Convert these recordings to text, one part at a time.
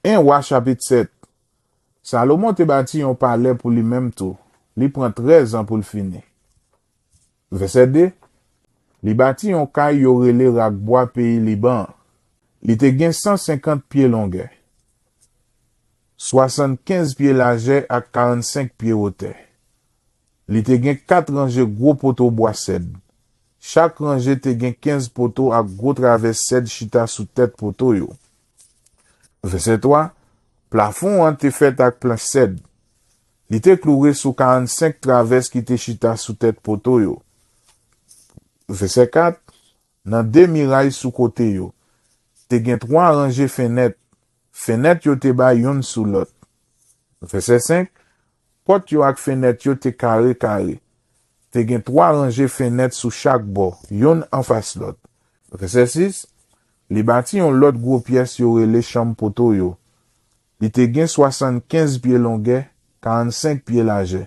1 Roi chapitre 7. Salomon te bâti un palais pour lui-même tout. Li prend 13 ans pour le finir. Verset 2. Li bâti un kay yo rele Rakbois pays Liban. Li te gen 150 pieds longueur. 75 pieds largeur ak 45 pieds hauteur. Li te gen 4 rangées gros poteaux bois cèdre. Chaque rangée te gen 15 poteaux ak gros travers cèdre chita sous tête poteau yo. Verset 3. Plafond an te fait ak planche cèdre. Li te cloué sous 45 travers qui te chita sous tête poteau yo. Verset 4. Nan 2 murailles sous côté yo. Te gen 3 rangées fenêtres. Fenêtres yo te ba yon sous l'autre. Verset 5. Porte yo ak fenêtres yo te carré. Te gen 3 rangées fenêtres sous chaque bord, yon en face l'autre. Verset 6. Li bâti yon lot gros pièce yo rele chambre poteau yo. Li te gen 75 pieds longueur, 45 pieds largeur.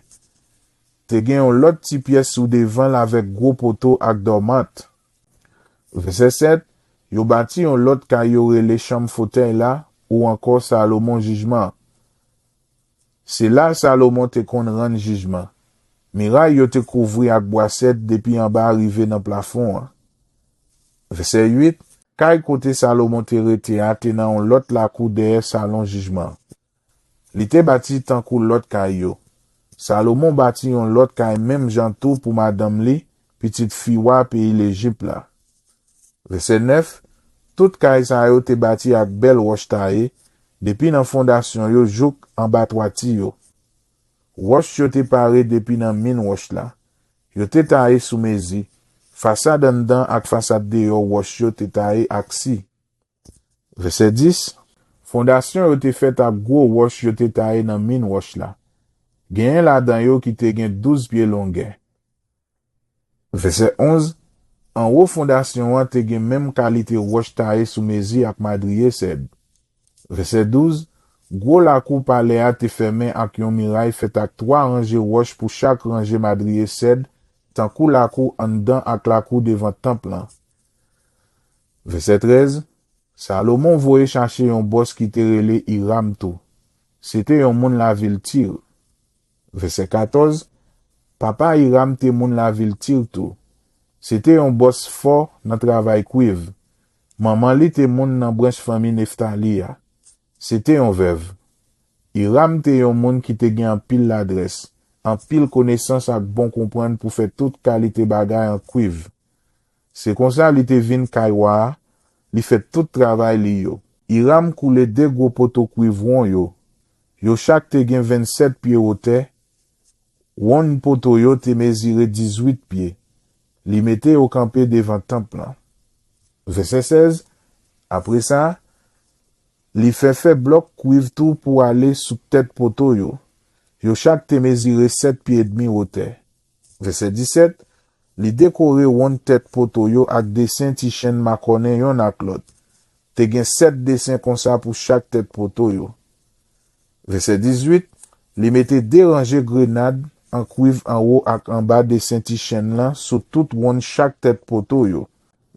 Te gen yon lot ti pièce sous devant avec gros poteau ak dormante. Verset 7. Yo bâti yon lot ka yo rele chambre fauteuil là, ou encore Salomon jugement. C'est là Salomon te kon rend jugement. Miraille yo te couvri ak bois cèdre depuis en bas arrivé dans plafond. Verset 8. Kay côté Salomon te rete a te nan on lot la cour derrière salon jugement. Li te bâti tan kou lot kay yo. Salomon bâti yon lot kay même jantou pour madame li, petite fiwa pays l'Égypte là. Verset 9. Tout kay sa yo te bâti ak bel roche taillé, depuis nan fondation yo jouk en bas toiti yo. Roche yo te pare depuis nan mine roche la. Yo te taillé sous mezi. Façade en dedans ak façade dehors roche yo te taillé ak si. Verset 10. Fondation yo te fait ak gros roche yo te taillé nan mine roche la. Gen la dan yo ki te gen 12 pieds longueur. Verset 11. En haut fondation an te gen même qualité roche taillé sous mezi ak madrier cèdre. Verset 12. Gros la cour palais a te fermé ak yon muraille fait ak 3 rangées roche pour chaque rangée madrier cèdre, tant kou la cour en dedans ak la cour devant temple. Verset 13. Salomon voye chercher yon boss qui te rele Hiram tout. C'était yon moun la ville Tyr. Verset 14. Papa Hiram te moun la ville Tyr tout. C'était yon boss fort nan travail cuivre. Maman li te moun nan branche famille Neftali. C'était yon veuve. Hiram te yon moun qui te gen en pile l'adresse, en pile connaissance ak bon comprendre pour faire toute qualité bagay en cuivre. C'est comme ça li te vin kaywa, li fait tout travail li yo. Hiram koule 2 gros poteaux cuivron yo. Yo chaque te gen 27 pieds hauteur. One poteau yo te mesure 18 pieds. Li mette au campé devant temple. Verset 16. Après ça, li fait bloc cuivre tout pour aller sous tête poteau yo. Yo chaque te mesure 7 pieds et demi hauteur. Verset 17. Li décoré one tête poteau yo ak dessin ti chen makonnen yon ak l'autre. Te gen 7 dessins comme ça pour chaque tête poteau yo. Verset 18. Li mette 2 rangées grenades en cuivre en haut ak en bas dessin ti chen là sous tout one chaque tête poteau yo.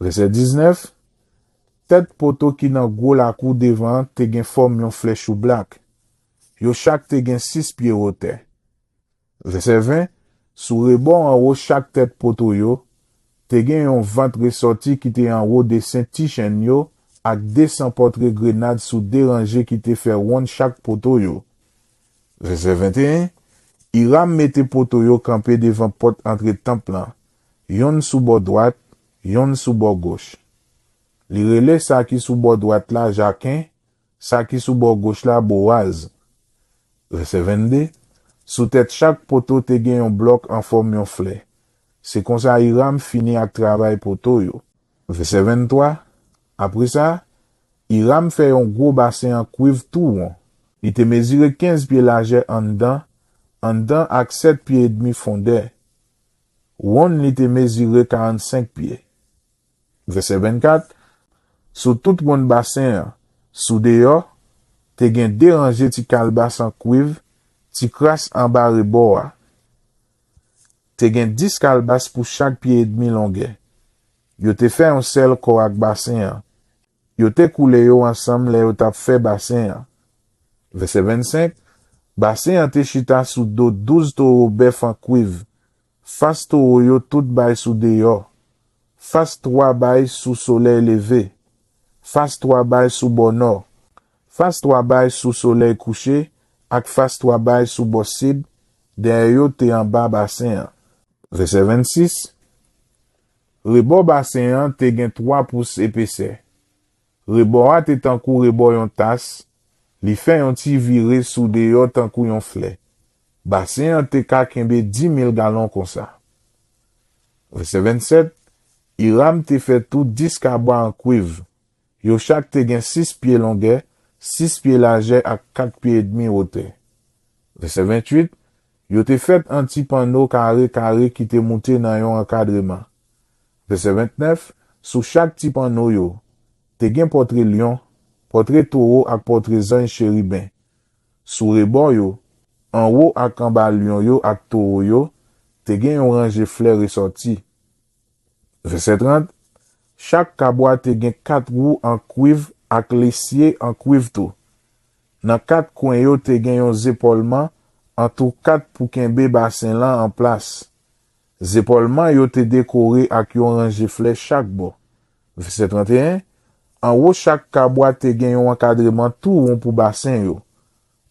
Verset 19. Tête poteau qui nan gros la cour devant te gen forme yon flèche ou black. Yo chaque te gen 6 pieds hauteur. Verset 20. Sous rebord en haut chaque tête poteau yo, te gen yon ventre ressorti qui te en haut dessin ti chen yo ak 200 portraits grenades sous 2 rangées qui te fait one chaque poteau yo. Verset 21. Hiram mette poteau yo campé devant porte entre temple. Yon sous bord droite, yon sous bord gauche. Li rele sa ki sous bord droite la Jacquin, sa ki sous bord gauche la Boaz. Verset 22. Sous tête chaque poteau te gen yon bloc en forme yon fleur. C'est comme ça Hiram fini ak travail poteau yo. Verset 23. Après ça, Hiram fait un gros bassin en cuivre tout rond. Il te mesure 15 pieds largeur en dedans ak 7 pieds et demi fondeur. Ron li te mesure 45 pieds. Verset 24. Sous tout mon bassin, sous dehors, te gen 2 rangées ti calbas en cuivre, ti crasse en bas rebord. Te gen 10 calbas pour chaque pied et demi longueur. Yo te fait un sel ko ak bassin. Yo te koule yo ensemble le yo tap fait bassin. Verset 25, bassin an te chita sou do 12 taureaux bœuf en cuivre. Face taureau yo tout bay sou dehors. Face 3 bay sous soleil levé. Face 3 bay sous bon nord. Face 3 bay sous soleil couché. Ak face 3 bay sous bon sud. Derrière yo te en bas bassin. Verset 26, rebord bassin te gen 3 pouces épaisseur. Rebord a te tankou rebord yon tas. Li fait yon ti viré sous dehors tankou yon flè. Bassin te ka kembe 10,000 gallons comme ça. Verset 27, Hiram te fait tout 10 cabas en cuivre. Yo chaque te gen 6 pieds longueur, 6 pieds largeur ak 4 pieds et demi hauteur. Verset 28, yo te fait un petit panneau carré qui te monté dans yon encadrement. Verset 29, sous chaque petit panneau yo, te gen portrait lion, portrait taureau ak portrait ange chérubin. Sous rebord yo, en haut ak en bas lion yo ak taureau yo, te gen yon rangé fleurs ressorti. Verset 30, chaque cabwa te gen 4 roues en cuivre ak l'essier en cuivre tout. Dans 4 coins yo te gen yon épaulement en tout 4 pour kembe bassin lan en place. Épaulement yo te décoré ak yon rangé fleurs chaque bord. Verset 31, en haut chaque cabwa te gen yon encadrement tout rond pour bassin yo.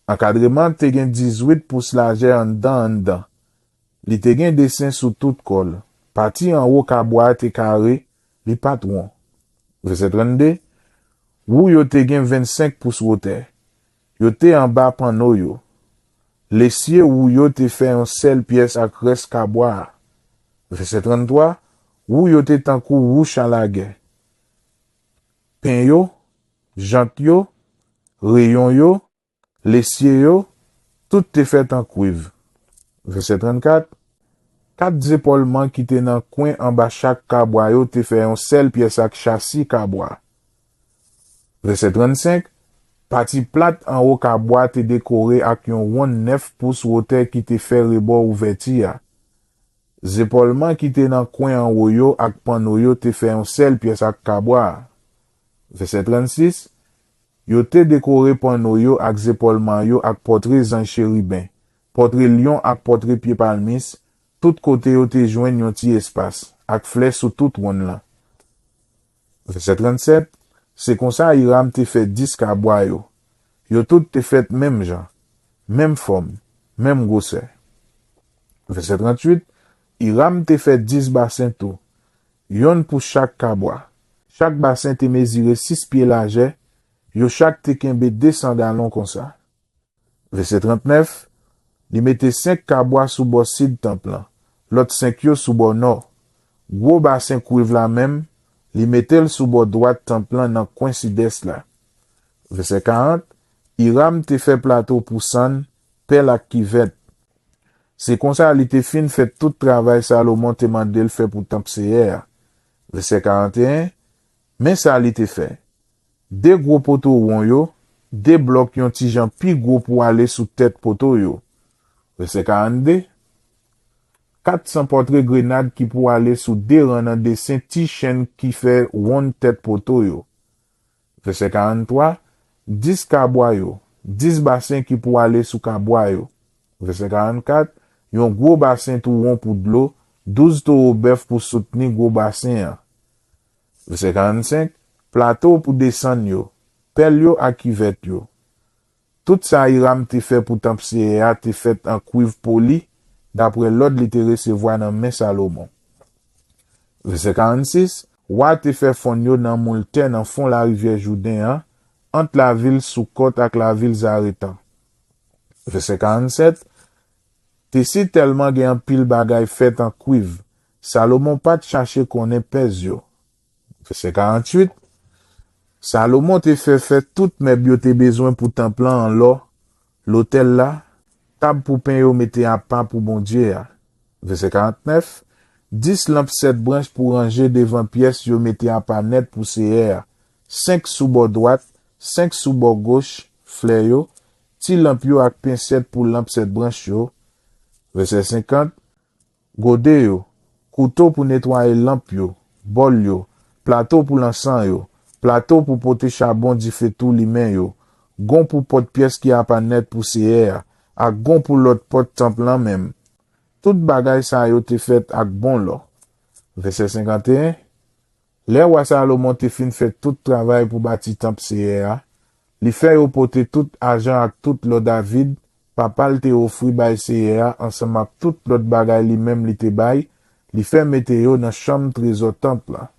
Encadrement te gen 18 pouces largeur en dedans. Li te gen dessin sous tout col. Parti en haut cabwa te carré, li pat rond. Verset 32, ou yo te gen 25 pouces hauteur. Yo te en bas panneau yo. L'essier ou yo te fait un seul pièce ak res cabwa. Verset 33, ou yo te tankou rouche à la guerre. Pen yo, jant yo, rayon yo, l'essier yo, tout te fait en cuivre. Verset 34, 4 épaulements qui te nan coin en bas chaque cabwa yo te fait un seul pièce ak châssis cabwa. Verset 35, partie plate en haut cabwa te décoré ak yon ronde 9 pouces hauteur qui te fait rebord ouverti ya. Épaulements qui te nan coin en haut yo ak panneau yo te fait un seul pièce ak cabwa. Verset 36, yo te décoré panneau yo ak épaulement yo ak portrait ange chérubin, portrait lion ak portrait pied palmis, tout côté yo te joindre yon ti espace, ak flèche sous tout ronde là. Verset 37, c'est comme ça Hiram te fait 10 cabwa yo. Yo tout te fait même genre, même forme, même grosseur. Verset 38, Hiram te fait 10 bassins tout, yon pour chaque cabwa. Chaque bassin te mesuré 6 pieds largeur, yo chaque te kembe 200 gallons comme ça. Verset 39, li mette 5 cabwa sous bord sud temple, l'autre 5 yo sous bord nord. Gros bassin cuivre la même, li mette sous bord droite temple dans coin sud-est là. Verset 40, Hiram te fait plateau pour san, pelle ak kivette. C'est comme ça li te fin fait tout travail Salomon te mandel fait pour temple Seher. Verset 41, mais ça li te fait. Des gros poteaux rond yo, des blocs yon ti jan pi gros pour aller sous tête poteau yo. Verset 42, 400 portraits grenades qui pour aller sous des rangs dans dessin ti chaîne qui fait one tête poteau yo. Verset 43, 10 cabwa yo, 10 bassins qui pour aller sous cabwa yo. Verset 44, yon gros bassin tout rond pour de l'eau, 12 taureaux bœuf pour soutenir gros bassin. Verset 45, plateau pour descendre yo, pelle yo ak kivette yo. Tout ça Hiram te fait pour temple Seher te fait en cuivre poli, d'après l'ordre li te recevoir dans main Salomon. Verset 46, wa te fait fond yo dans moulin dans fond la rivière Jourdain, entre la ville Soukot ak la ville Zaretan. Verset 47, te si tellement gen pile bagay fait en cuivre, Salomon pas te chercher konnen pèse yo. Verset 48, Salomon te fait tout meuble yo te besoin pour temple en l'or, l'hôtel là, table pour pain yo mette à pain pour bon Dieu. Verset 49, 10 lampes 7 branches pour ranger devant pièces yo mette à pain net pour Seher, 5 sous bord droite, 5 sous bord gauche, fleur yo, ti lampe yo ak pincette pour lampe 7 branches yo. Verset 50, gode yo, couteau pour nettoyer lampe yo, bol yo, plateau pour l'encens yo, plateau pour porter charbon di feu tout li men yo, gon pour porte pièce qui a pas net pour CR, ak gon pour l'autre porte temple lan même. Tout bagay sa yo te fait ak bon lo. Verset 51. Le roi Salomon te fin fait tout travail pour bâtir temple CR. Li fait yo porter tout argent ak tout lo David, papa te offri bay CR ensemble ak tout l'autre bagay li même li te bay, li fait mette yo dans chambre trésor temple là.